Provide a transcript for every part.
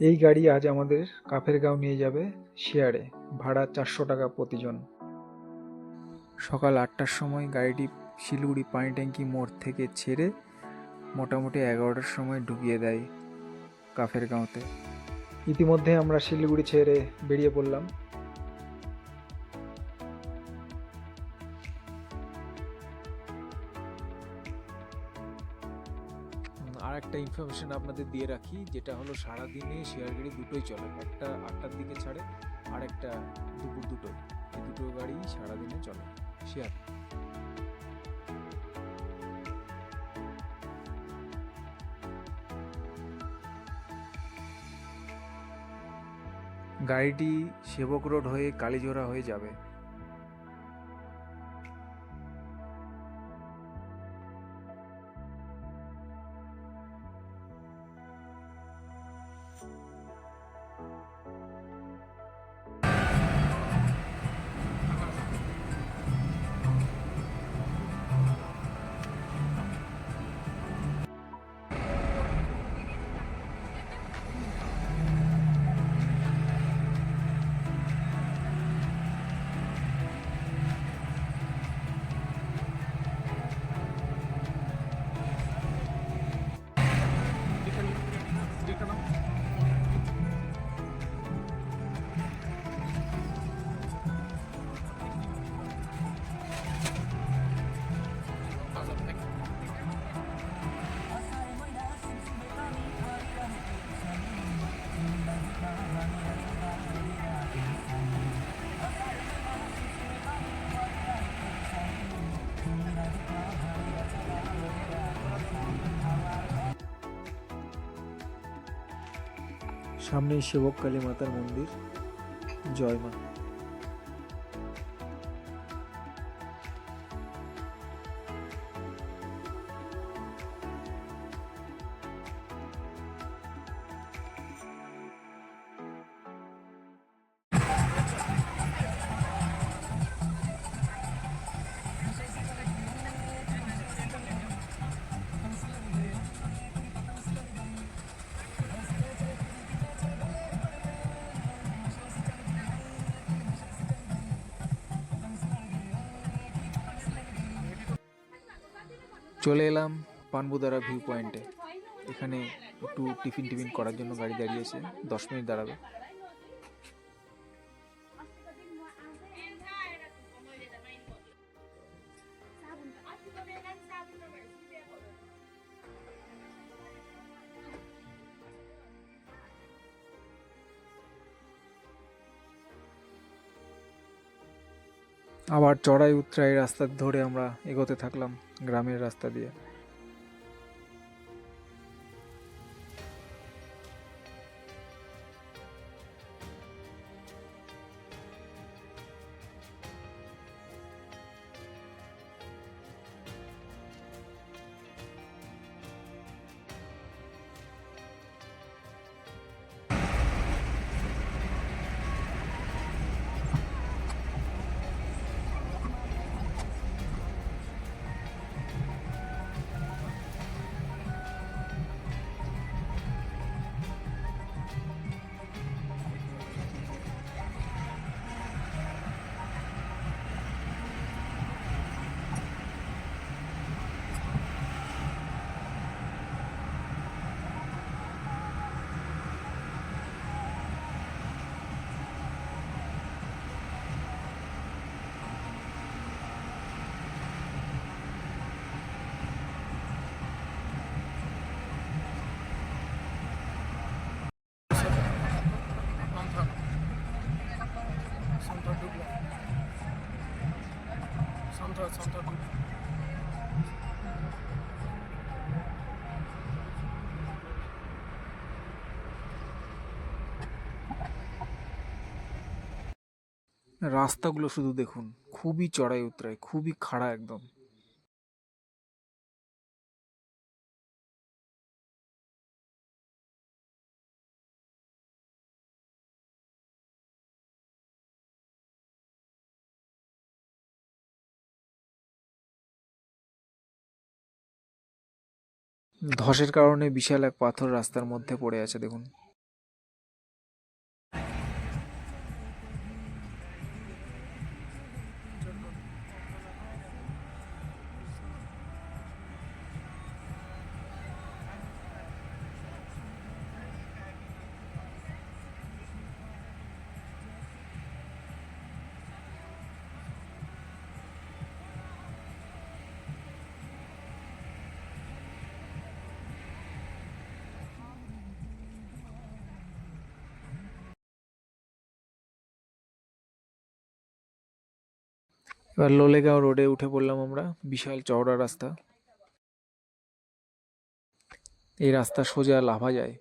এই গাড়ি আজ আমাদের কাফেরগাঁও নিয়ে যাবে শেয়ারে, ভাড়া 400 টাকা প্রতিজন। সকাল 8টার সময় গাড়িটি শিলিগুড়ি পানি ট্যাঙ্কি মোড় থেকে ছেড়ে মোটামুটি 11টার সময় ঢুকিয়ে দেয় কাফেরগাঁওতে। ইতিমধ্যে আমরা শিলিগুড়ি ছেড়ে বেরিয়ে পড়লাম। আর একটা ইনফরমেশন আপনাদের দিয়ে রাখি, যেটা হলো সারাদিনে শেয়ার গাড়ি দুটোই চলে, একটা 8টার দিকে ছাড়ে আর একটা দুপুর দুটোই। এই দুটো গাড়ি সারাদিনে চলে শেয়ার। গাড়িটি সেবক রোড হয়ে কালীজোড়া হয়ে যাবে। সামনেই সেবক কালী মাতার মন্দির। জয় মা। চলে এলাম পানবুদারা ভিউ পয়েন্টে। এখানে একটু টিফিন করার জন্য গাড়ি দাঁড়িয়েছে, 10 মিনিট দাঁড়াবে। আবার চড়াই উৎরাই রাস্তা ধরে আমরা এগোতে থাকলাম গ্রামের রাস্তা দিয়ে। রাস্তাগুলো শুধু দেখুন, খুবই চড়াই উতরাই, খুবই খাড়া একদম। ধসের কারণে বিশাল এক পাথর রাস্তার মধ্যে পড়ে আছে, দেখুন। এবার লোলেগাঁও রোডে উঠে পড়লাম আমরা। বিশাল চওড়া রাস্তা। এই রাস্তা সোজা লাভা যায়।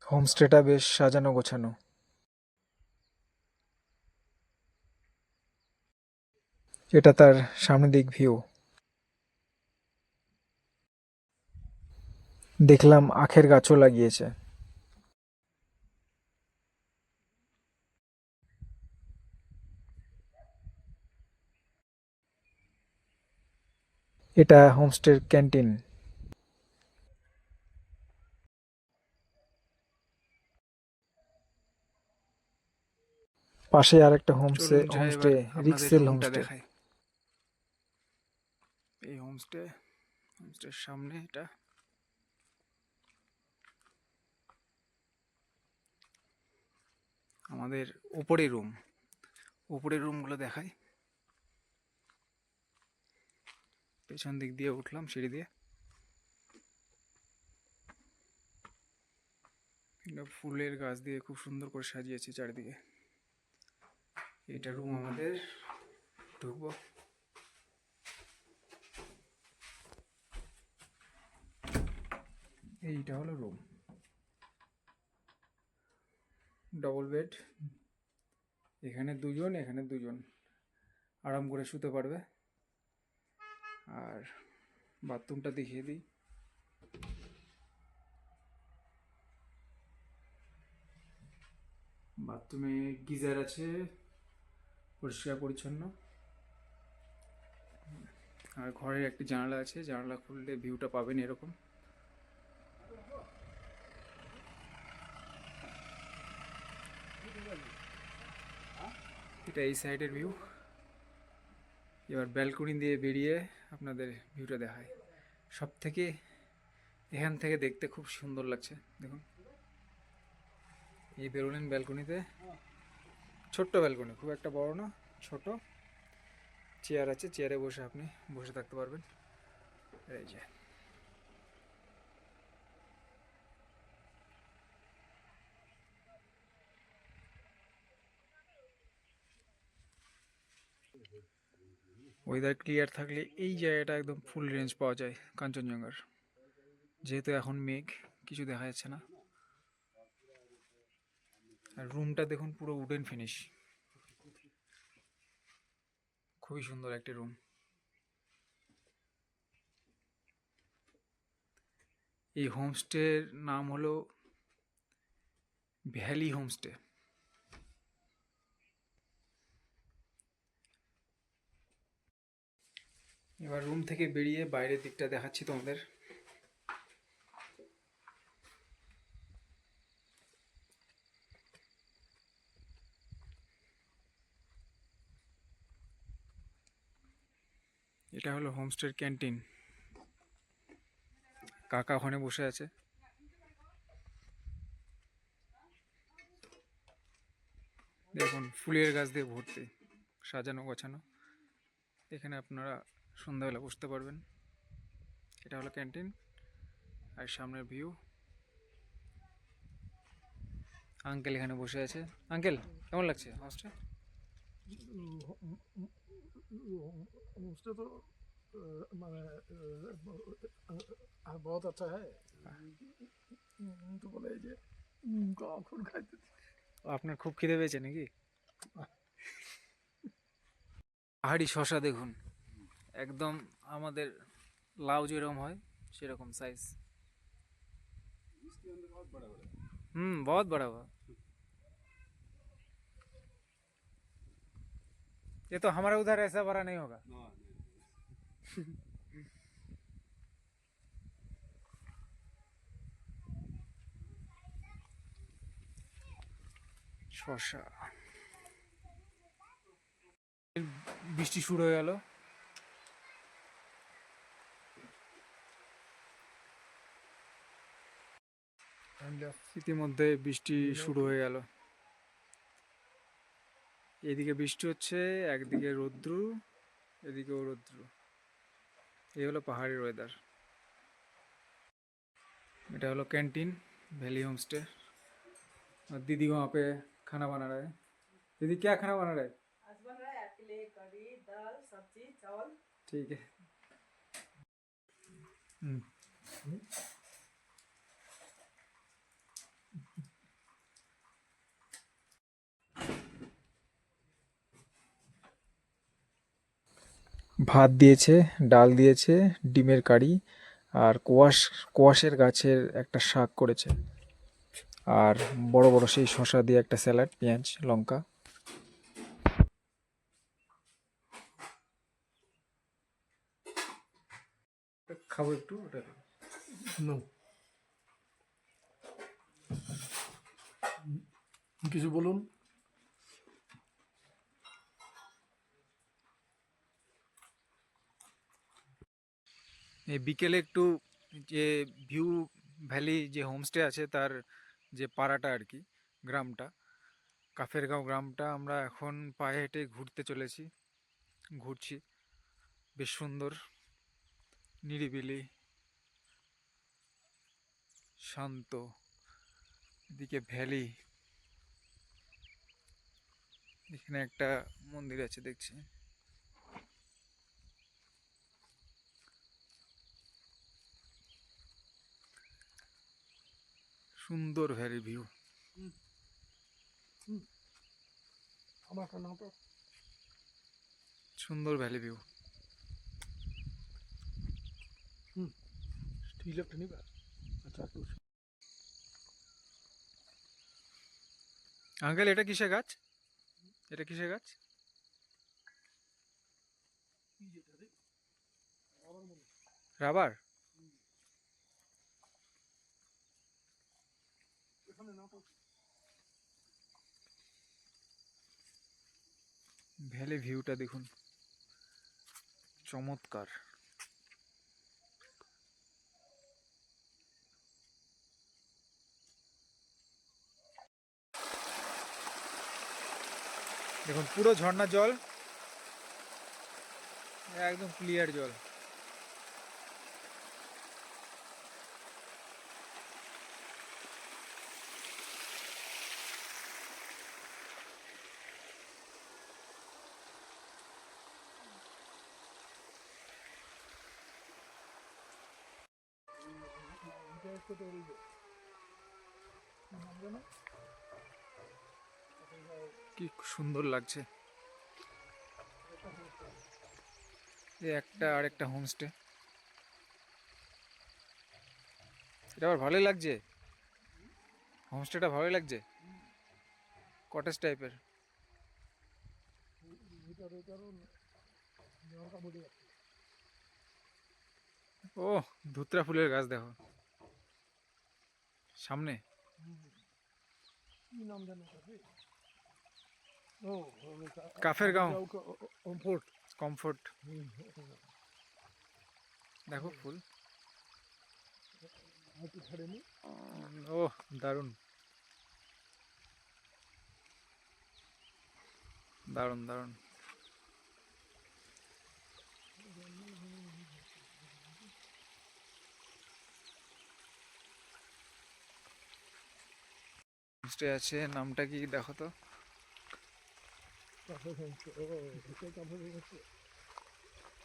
হোমস্টেটা বেশ সাজানো গোছানো। এটা তার সামনের দিক ভিউ। দেখলাম আখের গাছও লাগিয়েছে। এটা হোমস্টের ক্যান্টিন। পাশে আর একটা হোমস্টে চলুন যাই এবার হোমস্টে আপনাদের রিক্সেল রুমটা হোমস্টে। দেখাই। এই হোমস্টের সামনে এটা আমাদের উপরের রুমগুলো দেখাই। পেছন দিক দিয়ে উঠলাম সিঁড়ি দিয়ে। এটা ফুলের গাছ দিয়ে খুব সুন্দর করে সাজিয়েছি চারিদিকে। এটা রুম আমাদের, ঢুকবো। এইটা হলো রুম, ডবল বেড। এখানে দুজন আরাম করে শুতে পারবে। আর বাথরুমটা দেখিয়ে দিই। বাথরুমে গিজার আছে, পরিষ্কার পরিচ্ছন্ন। আর ঘরের একটি জানালা আছে, জানালা খুললে ভিউটা পাবেন এরকম। এটা এই সাইডের ভিউ। এবার ব্যালকনি দিয়ে বেরিয়ে আপনাদের ভিউটা দেখায়। সব থেকে এখান থেকে দেখতে খুব সুন্দর লাগছে, দেখুন। এই বেরোলেন ব্যালকনিতে, ছোট্ট ব্যালকনি, খুব একটা বড় না, ছোট। চেয়ার আছে, চেয়ারে বসে আপনি বসে থাকতে পারবেন। এই যে ওয়েদার ক্লিয়ার থাকলে এই জায়গাটা একদম ফুল রেঞ্জ পাওয়া যায় কাঞ্চনজঙ্ঘার। যেহেতু এখন মেঘ, কিছু দেখা যাচ্ছে না। আর রুমটা দেখুন, পুরো উডেন ফিনিশ, খুবই সুন্দর একটি রুম। এই হোমস্টের নাম হলো ভ্যালি হোমস্টে। এবার রুম থেকে বেরিয়ে বাইরের দিকটা দেখাচ্ছি তোমাদের। এটা হলো হোমস্টের ক্যান্টিন। কাকা ওখানে বসে আছে। দেখুন ফুলের গাছ দিয়ে ভর্তি, সাজানো গোছানো। এখানে আপনারা সন্ধ্যাবেলা বসতে পারবেন। এটা হলো ক্যান্টিন আর সামনের ভিউ। আঙ্কেল এখানে বসে আছে। আঙ্কেল, কেমন লাগছে হোমস্টে? होमस्टे तो माने बहुत अच्छा है। तो बोले যে কখন খাইতে আপনার খুব খিদে পেয়েছে নাকি? পাহাড়ি শশা দেখুন, একদম আমাদের লাউ যেরকম হয় সেরকম साइज। बहुत बड़ा हुआ। ये तो हमारे उधर ऐसा बड़ा नहीं होगा। শশা। বৃষ্টি শুরু হয়ে গেল। ইতিমধ্যে বৃষ্টি শুরু হয়ে গেল। এদিকে বৃষ্টি হচ্ছে, একদিকে রৌদ্র, এদিকেও রৌদ্র। এই হলো পাহাড়ি ওয়েদার। এটা হলো कैंटीन वैली होम स्टे। और दीदी वहाँ पे खाना बना रहा है। दीदी क्या खाना बना रहा है? आज बन रहा है आपके लिए कढ़ी, दाल, सब्जी, चावल। ठीक है। ভাত দিয়েছে, ডাল দিয়েছে, ডিমের কারি, আর কোয়াশের গাছের একটা শাক করেছে। আর বড় বড় সেই শসা দিয়ে একটা স্যালাড, পেঁয়াজ, লঙ্কা। খাবো একটু ওটা। নো কিছু বলুন। এই বিকেলে একটু যে ভিউ ভ্যালি যে হোমস্টে আছে তার যে পাড়াটা আর কি, গ্রামটা, কাফেরগাঁও গ্রামটা আমরা এখন পায়ে হেঁটে ঘুরছি। বেশ সুন্দর, নিরিবিলি, শান্ত, এদিকে ভ্যালি, এখানে একটা মন্দির আছে দেখছি। সুন্দর ভ্যালি ভিউ, আমার একটা নাম তো সুন্দর ভ্যালি ভিউ। স্টিল একটা নিবে। আচ্ছা একটু আঙ্কেল এটা কিসের গাছ? এটা কিসের গাছ? রাবার? এখানে নাম তো ভ্যালি ভিউটা দেখুন, চমৎকার। দেখুন পুরো ঝর্ণা জল, একদম ক্লিয়ার জল। এটা একটু তো রইবে। নাম জানো? কি সুন্দর লাগছে। এই একটা আর একটা হোমস্টে, এটা আবার ভালোই লাগছে, হোমস্টেটা ভালোই লাগছে, কটেজ টাইপের। এটারও নেওয়ার কাপড় আছে। ও, ধুতরা ফুলের গাছ দেখো সামনে। কি নাম জানো তাকে? ও কাফেরগাঁও কমফোর্ট। কমফোর্ট, দেখো ফুল। একটু ছাড়েনি। ও দারুণ, দারুণ দারুণ। হোমস্টে আছে, নামটা কি দেখো তো?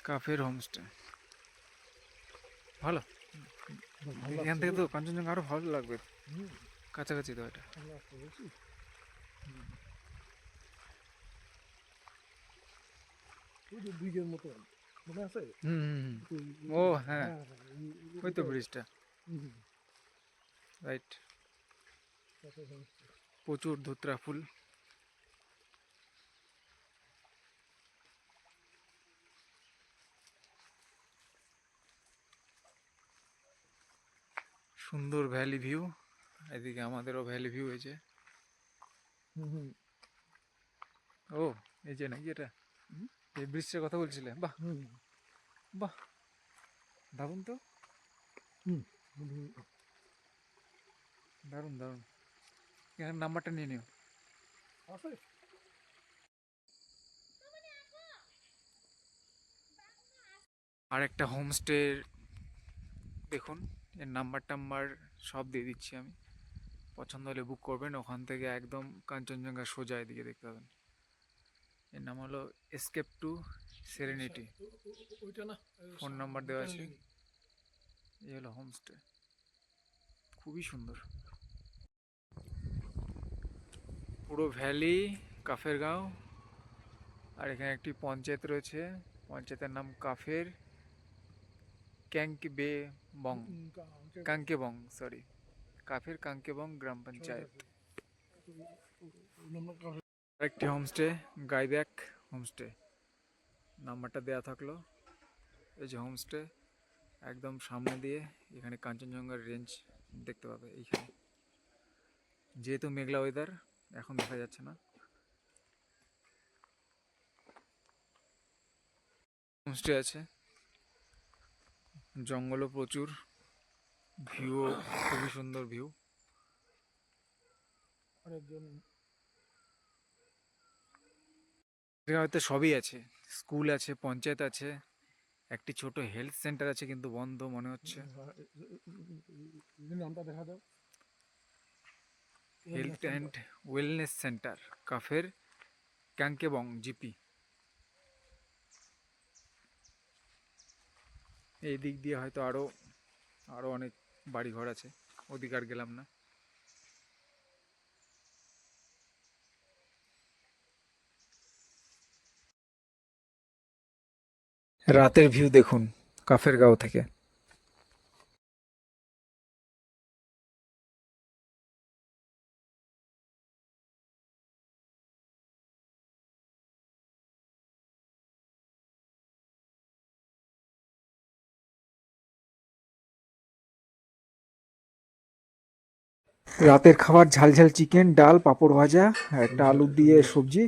কাফের হোমস্টে, ভালো। এখান থেকে তো কাঞ্চনজঙ্ঘা আরো ভালো লাগবে, কাছাকাছি তো এটা। ব্রিজের মতো মনে আছে? হুম, ও হ্যাঁ, ওই তো ব্রিজটা, রাইট। প্রচুর ধুতরা ফুল। সুন্দর ভ্যালি ভিউ, এদিকে আমাদেরও ভ্যালি ভিউ হয়েছে। ও, এই যে নাকি এটা, এই ব্রিজটার কথা বলছিলে? বাহ বাহ, দারুণ তো, দারুণ দারুণ। এখানে নাম্বারটা নিয়ে নিও। আছে আর একটা হোমস্টে দেখুন, এর নাম্বার টাম্বার সব দিয়ে দিচ্ছি আমি, পছন্দ হলে বুক করবেন। ওখান থেকে একদম কাঞ্চনজঙ্ঘা সোজা এদিকে দেখতে পাবেন। এর নাম হলো এসকেপ টু সেরেনিটি, ওইটা না, ফোন নাম্বার দেওয়া আছে। এই হলো হোমস্টে, খুবই সুন্দর। পুরো ভ্যালি, কাফেরগাঁও, আর এখানে একটি পঞ্চায়েত রয়েছে, পঞ্চায়েতের নাম কাফের ক্যাঙ্কে বং, কাঙ্কেবং, সরি, কাফের কাঙ্কেবং গ্রাম পঞ্চায়েত। একটি হোমস্টে, গাইব্যাক হোমস্টে, নাম্বারটা দেওয়া থাকলো। এই যে হোমস্টে, একদম সামনে দিয়ে এখানে কাঞ্চনজঙ্ঘার রেঞ্জ দেখতে পাবে। এইখানে যেহেতু মেঘলা ওয়েদার, এখন দেখা যাচ্ছে না। হোমস্টে আছে, জঙ্গলও প্রচুর, ভিউও খুবই সুন্দর ভিউ। আরেকজন হয়তো সবই আছে, স্কুল আছে, পঞ্চায়েত আছে, একটি ছোট হেলথ সেন্টার আছে কিন্তু বন্ধ মনে হচ্ছে। নামটা দেখা দাও। হেলথ অ্যান্ড ওয়েলনেস সেন্টার কাফের ক্যাঙ্কেবং জিপি। এই দিক দিয়ে হয়তো আরো আরো অনেক বাড়িঘর আছে, ওদিকে আর গেলাম না। রাতের ভিউ দেখুন কাফের গাঁও থেকে। রাতের খাবার ঝাল ঝাল চিকেন, ডাল, পাঁপড় ভাজা, আর একটা আলু দিয়ে সবজি,